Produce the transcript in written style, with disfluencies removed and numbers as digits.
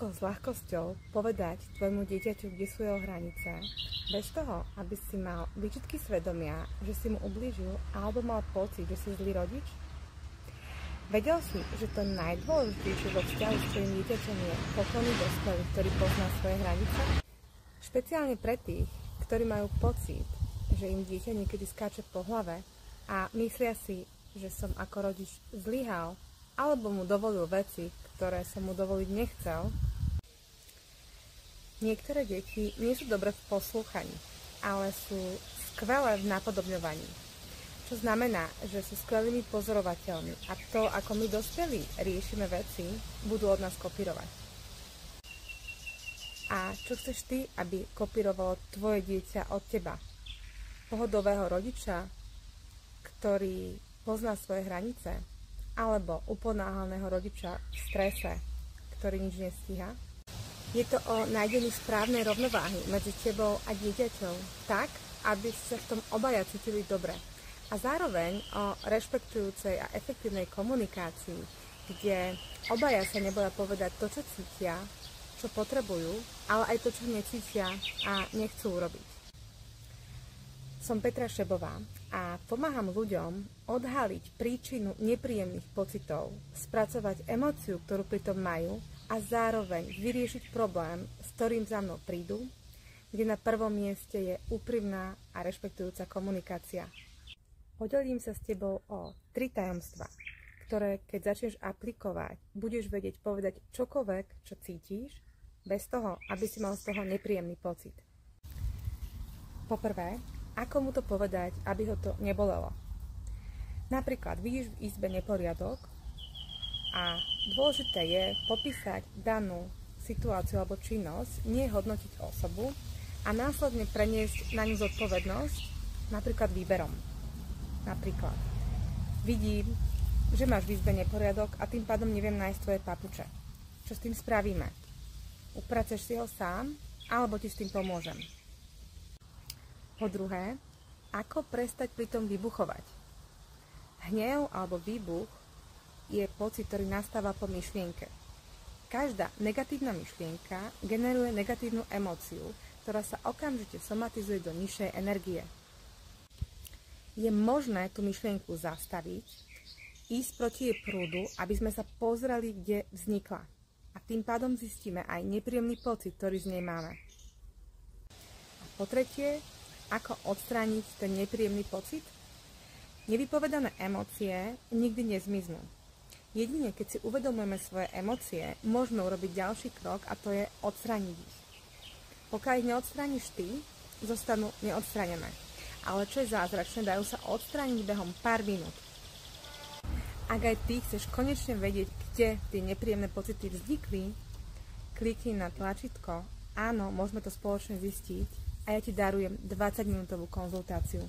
Ako s ľahkosťou povedať tvojmu dieťaťu, kde sú jeho hranice, bez toho, aby si mal výčitky svedomia, že si mu ublížil, alebo mal pocit, že si zlý rodič? Vedel si, že to najdôležitejšie vo vzťahu s tvojim dieťaťom je pokojný dospelý, ktorý pozná svoje hranice? Špeciálne pre tých, ktorí majú pocit, že im dieťa niekedy skáče po hlave a myslia si, že som ako rodič zlyhal, alebo mu dovolil veci, ktoré som mu dovoliť nechcel. Niektoré deti nie sú dobre v poslúchaní, ale sú skvelé v napodobňovaní. Čo znamená, že sú skvelými pozorovateľmi a to, ako my dospelí riešime veci, budú od nás kopírovať. A čo chceš ty, aby kopírovalo tvoje dieťa od teba? Pohodového rodiča, ktorý pozná svoje hranice? Alebo uponáhľaného rodiča v strese, ktorý nič nestíha? Je to o nájdení správnej rovnováhy medzi tebou a dieťaťom, tak, aby ste v tom obaja cítili dobre. A zároveň o rešpektujúcej a efektívnej komunikácii, kde obaja sa neboja povedať to, čo cítia, čo potrebujú, ale aj to, čo necítia a nechcú urobiť. Som Petra Šebová a pomáham ľuďom odhaliť príčinu nepríjemných pocitov, spracovať emóciu, ktorú pritom majú a zároveň vyriešiť problém, s ktorým za mnou prídu, kde na prvom mieste je úprimná a rešpektujúca komunikácia. Podelím sa s tebou o 3 tajomstvá, ktoré keď začneš aplikovať, budeš vedieť povedať čokoľvek, čo cítiš, bez toho, aby si mal z toho nepríjemný pocit. Poprvé, ako mu to povedať, aby ho to nebolelo? Napríklad vidíš v izbe neporiadok a dôležité je popísať danú situáciu alebo činnosť, nie hodnotiť osobu a následne preniesť na ňu zodpovednosť, napríklad výberom. Napríklad vidím, že máš v izbe neporiadok a tým pádom neviem nájsť tvoje papuče. Čo s tým spravíme? Upraceš si ho sám alebo ti s tým pomôžem? Po druhé, ako prestať pri tom vybuchovať? Hnev alebo výbuch je pocit, ktorý nastáva po myšlienke. Každá negatívna myšlienka generuje negatívnu emóciu, ktorá sa okamžite somatizuje do nižšej energie. Je možné tú myšlienku zastaviť, ísť proti jej prúdu, aby sme sa pozreli, kde vznikla. A tým pádom zistíme aj nepríjemný pocit, ktorý z nej máme. A po tretie, ako odstrániť ten nepríjemný pocit? Nevypovedané emócie nikdy nezmiznú. Jedine, keď si uvedomujeme svoje emócie, môžeme urobiť ďalší krok a to je odstrániť ich. Pokiaľ ich neodstrániš ty, zostanú neodstránené. Ale čo je zázračné, dajú sa odstrániť behom pár minút. Ak aj ty chceš konečne vedieť, kde tie nepríjemné pocity vznikli, klikni na tlačítko Áno, môžeme to spoločne zistiť a ja ti darujem 20-minútovú konzultáciu.